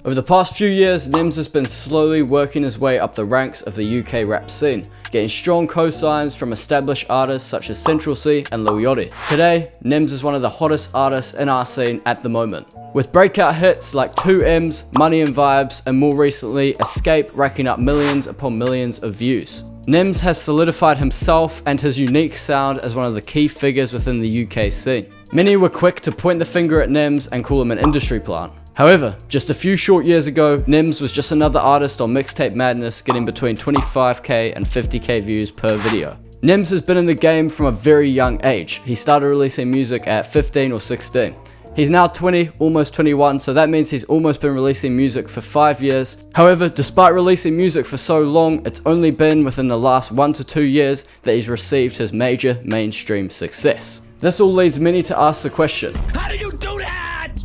Over the past few years, Nemz has been slowly working his way up the ranks of the UK rap scene, getting strong co-signs from established artists such as Central C and Lil Yachty. Today, Nemz is one of the hottest artists in our scene at the moment, with breakout hits like 2M's, Money and Vibes, and more recently, Escape racking up millions upon millions of views. Nemz has solidified himself and his unique sound as one of the key figures within the UK scene. Many were quick to point the finger at Nemz and call him an industry plant. However, just a few short years ago, Nemz was just another artist on Mixtape Madness getting between 25k and 50k views per video. Nemz has been in the game from a very young age. He started releasing music at 15 or 16. He's now 20, almost 21, so that means he's almost been releasing music for 5 years. However, despite releasing music for so long, it's only been within the last 1 to 2 years that he's received his major mainstream success. This all leads many to ask the question, how do you do that?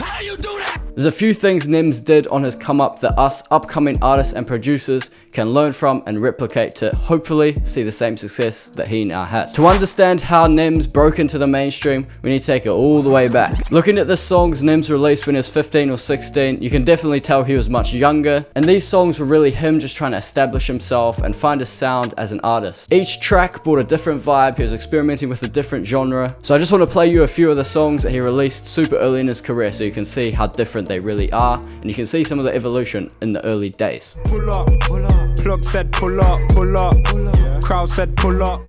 How do you do that? There's a few things Nemz did on his come up that us upcoming artists and producers can learn from and replicate to hopefully see the same success that he now has. To understand how Nemz broke into the mainstream, we need to take it all the way back. Looking at the songs Nemz released when he was 15 or 16, you can definitely tell he was much younger, and these songs were really him just trying to establish himself and find a sound as an artist. Each track brought a different vibe, he was experimenting with a different genre. So I just want to play you a few of the songs that he released super early in his career so you can see how different they really are, and you can see some of the evolution in the early days. Pull up, plug said pull up, crowd said pull up.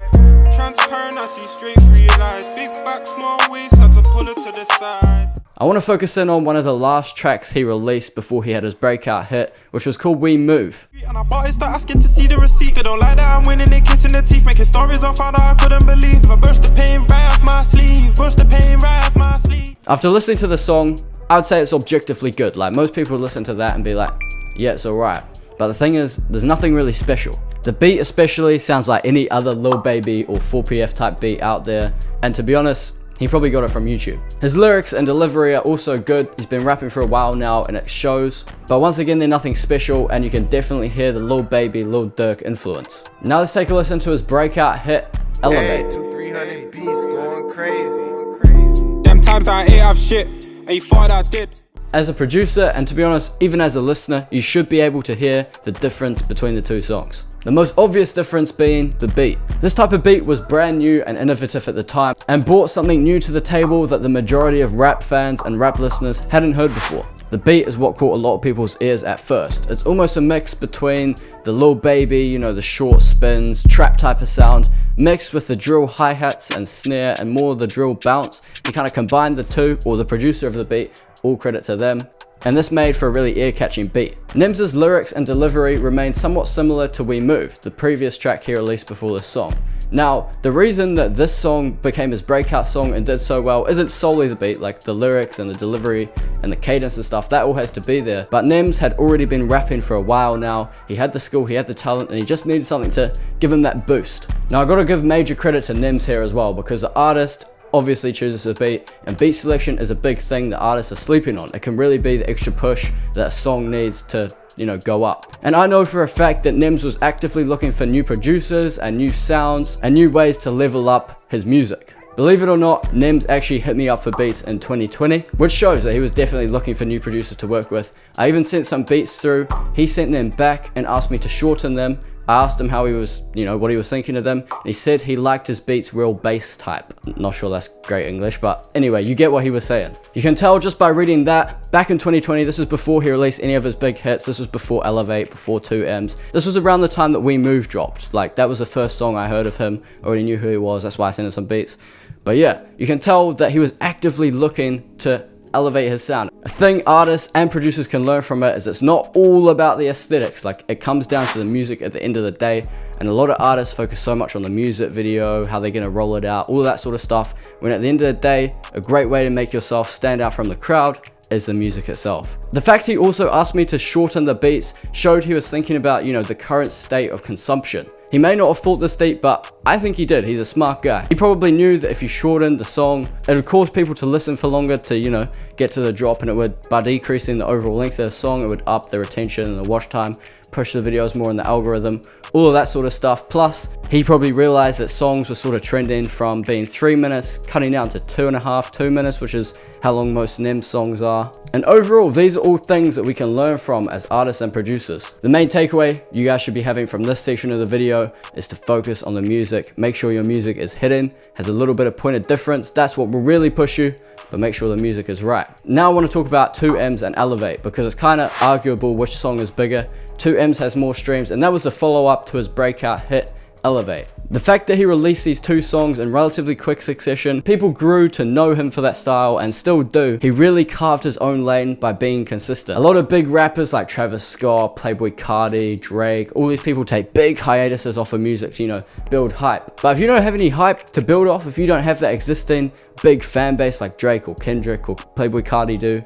Transparent, I see straight through your lies. Big back, small waist, had to pull it to the side. I want to focus in on one of the last tracks he released before he had his breakout hit, which was called We Move. And I bought it, start asking to see the receipt. They don't like that I'm winning, they kissing the teeth. Making stories I found out I couldn't believe. I burst the pain right off my sleeve, burst the pain right off my sleeve. After listening to the song, I would say it's objectively good. Like, most people would listen to that and be like, yeah, it's alright. But the thing is, there's nothing really special. The beat especially sounds like any other Lil Baby or 4PF type beat out there, and to be honest, he probably got it from YouTube. His lyrics and delivery are also good. He's been rapping for a while now and it shows. But once again, they're nothing special, and you can definitely hear the Lil Baby, Lil Durk influence. Now let's take a listen to his breakout hit, Elevate. 300 beats going crazy. Them times I ate off shit, and you thought I did. As a producer, and to be honest, even as a listener, you should be able to hear the difference between the two songs. The most obvious difference being the beat. This type of beat was brand new and innovative at the time, and brought something new to the table that the majority of rap fans and rap listeners hadn't heard before. The beat is what caught a lot of people's ears at first. It's almost a mix between the Lil Baby, you know, the short spins, trap type of sound, mixed with the drill hi-hats and snare and more of the drill bounce. You kind of combine the two, or the producer of the beat, all credit to them, and this made for a really ear-catching beat. Nemzz's lyrics and delivery remain somewhat similar to We Move, the previous track he released before this song. Now, the reason that this song became his breakout song and did so well isn't solely the beat, like the lyrics and the delivery and the cadence and stuff, that all has to be there. But Nemz had already been rapping for a while now. He had the skill, he had the talent, and he just needed something to give him that boost. Now, I gotta give major credit to Nemz here as well, because the artist obviously chooses a beat, and beat selection is a big thing that artists are sleeping on. It can really be the extra push that a song needs to, you know, go up. And I know for a fact that Nemz was actively looking for new producers and new sounds and new ways to level up his music. Believe it or not, Nemz actually hit me up for beats in 2020, which shows that he was definitely looking for new producers to work with. I even sent some beats through, he sent them back and asked me to shorten them. I asked him how he was, you know, what he was thinking of them, and he said he liked his beats real bass type. Not sure that's great English, but anyway, you get what he was saying. You can tell just by reading that, back in 2020, this was before he released any of his big hits. This was before Elevate, before 2M's. This was around the time that We Move dropped. Like, that was the first song I heard of him. I already knew who he was, that's why I sent him some beats. But yeah, you can tell that he was actively looking to elevate his sound. A thing artists and producers can learn from it is it's not all about the aesthetics. Like, it comes down to the music at the end of the day, and a lot of artists focus so much on the music video, how they're gonna roll it out, all that sort of stuff, when at the end of the day, a great way to make yourself stand out from the crowd is the music itself. The fact he also asked me to shorten the beats showed he was thinking about, you know, the current state of consumption. He may not have thought this deep, but I think he did. He's a smart guy. He probably knew that if you shortened the song, it would cause people to listen for longer to, you know, get to the drop, and it would, by decreasing the overall length of the song, it would up the retention and the watch time. push the videos more in the algorithm, all of that sort of stuff. Plus, he probably realized that songs were sort of trending from being 3 minutes, cutting down to 2.5, 2 minutes, which is how long most Nemz songs are. And overall, these are all things that we can learn from as artists and producers. The main takeaway you guys should be having from this section of the video is to focus on the music. Make sure your music is hidden, has a little bit of point of difference. That's what will really push you, but make sure the music is right. Now I want to talk about 2Mz and Elevate, because it's kind of arguable which song is bigger. 2Mz has more streams, and that was a follow-up to his breakout hit, Elevate. The fact that he released these two songs in relatively quick succession, people grew to know him for that style and still do. He really carved his own lane by being consistent. A lot of big rappers like Travis Scott, Playboi Carti, Drake, all these people take big hiatuses off of music to, you know, build hype. But if you don't have any hype to build off, if you don't have that existing big fan base like Drake or Kendrick or Playboi Carti do,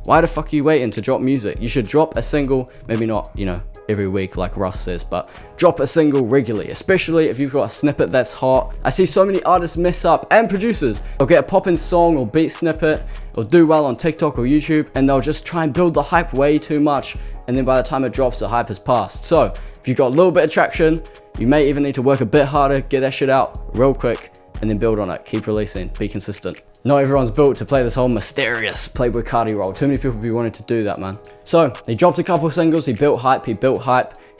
why the fuck are you waiting to drop music? You should drop a single, maybe not, you know, every week like Russ says, but drop a single regularly, especially if you've got a snippet that's hot. I see so many artists mess up, and producers. They'll get a poppin' song or beat snippet, or do well on TikTok or YouTube, and they'll just try and build the hype way too much, and then by the time it drops, the hype has passed. So if you've got a little bit of traction, you may even need to work a bit harder, get that shit out real quick, and then build on it. Keep releasing, be consistent. Not everyone's built to play this whole mysterious Playboi Carti role. Too many people be wanting to do that, man. So he dropped a couple singles, he built hype, he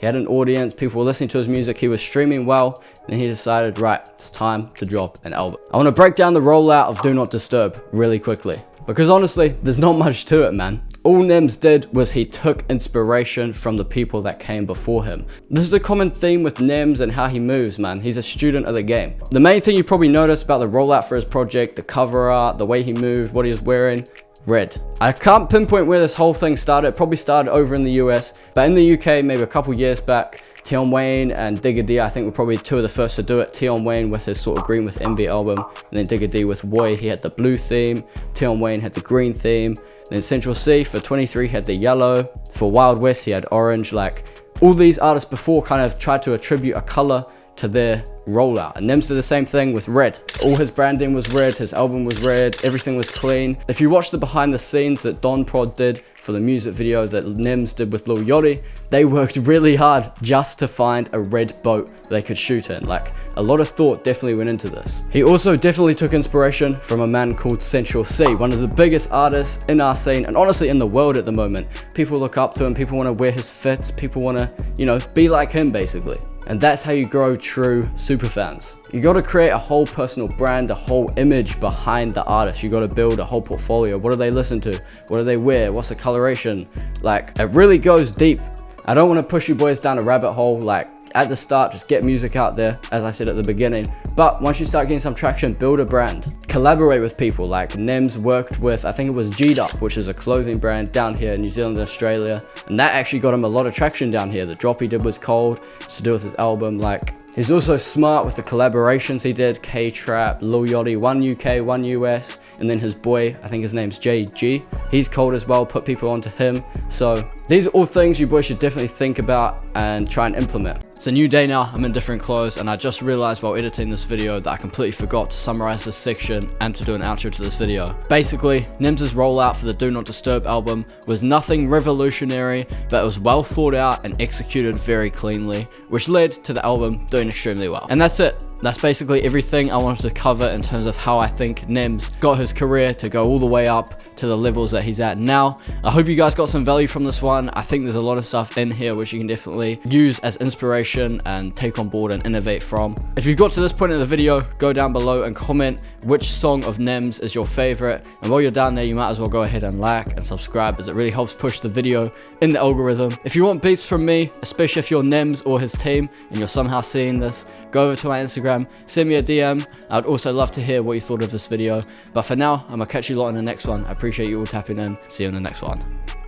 had an audience, people were listening to his music, he was streaming well, and he decided, right, it's time to drop an album. I want to break down the rollout of Do Not Disturb really quickly, because honestly, there's not much to it, man. All Nemz did was he took inspiration from the people that came before him. This is a common theme with Nemz and how he moves, man. He's a student of the game. The main thing you probably noticed about the rollout for his project, the cover art, the way he moved, what he was wearing, red. I can't pinpoint where this whole thing started. It probably started over in the US, but in the UK, maybe a couple years back, Tion Wayne and Digga D, I think, were probably two of the first to do it. Tion Wayne with his sort of Green with Envy album, and then Digga D with Woy, he had the blue theme. Tion Wayne had the green theme. Then Central C for 23 had the yellow. For Wild West, he had orange. Like, all these artists before kind of tried to attribute a color to their rollout, and Nemz did the same thing with red. All his branding was red, his album was red, everything was clean. If you watch the behind the scenes that Don Prod did for the music video that Nemz did with Lil Yachty, they worked really hard just to find a red boat they could shoot in. Like, a lot of thought definitely went into this. He also definitely took inspiration from a man called Central C, one of the biggest artists in our scene and honestly in the world at the moment. People look up to him, people want to wear his fits, people want to, you know, be like him basically. And that's how you grow true super fans. You got to create a whole personal brand, a whole image behind the artist. You got to build a whole portfolio. What do they listen to? What do they wear? What's the coloration? Like, it really goes deep. I don't want to push you boys down a rabbit hole. Like, at the start, just get music out there, as I said at the beginning. But once you start getting some traction, build a brand. Collaborate with people. Like Nemz worked with, I think it was G'd Up, which is a clothing brand down here in New Zealand and Australia. And that actually got him a lot of traction down here. The drop he did was cold. It's to do with his album. Like, he's also smart with the collaborations he did. K-Trap, Lil Yachty, one UK, one US, and then his boy, I think his name's JG. He's cold as well, put people onto him. So these are all things you boys should definitely think about and try and implement. It's a new day now, I'm in different clothes, and I just realized while editing this video that I completely forgot to summarize this section and to do an outro to this video. Basically, Nemzz's rollout for the Do Not Disturb album was nothing revolutionary, but it was well thought out and executed very cleanly, which led to the album doing extremely well. And that's it. That's basically everything I wanted to cover in terms of how I think Nemz got his career to go all the way up to the levels that he's at now. I hope you guys got some value from this one. I think there's a lot of stuff in here which you can definitely use as inspiration and take on board and innovate from. If you've got to this point in the video, go down below and comment which song of Nemz is your favorite. And while you're down there, you might as well go ahead and like and subscribe, as it really helps push the video in the algorithm. If you want beats from me, especially if you're Nemz or his team and you're somehow seeing this, go over to my Instagram, send me a DM. I'd also love to hear what you thought of this video. But for now, I'm gonna catch you lot in the next one. I appreciate you all tapping in. See you in the next one.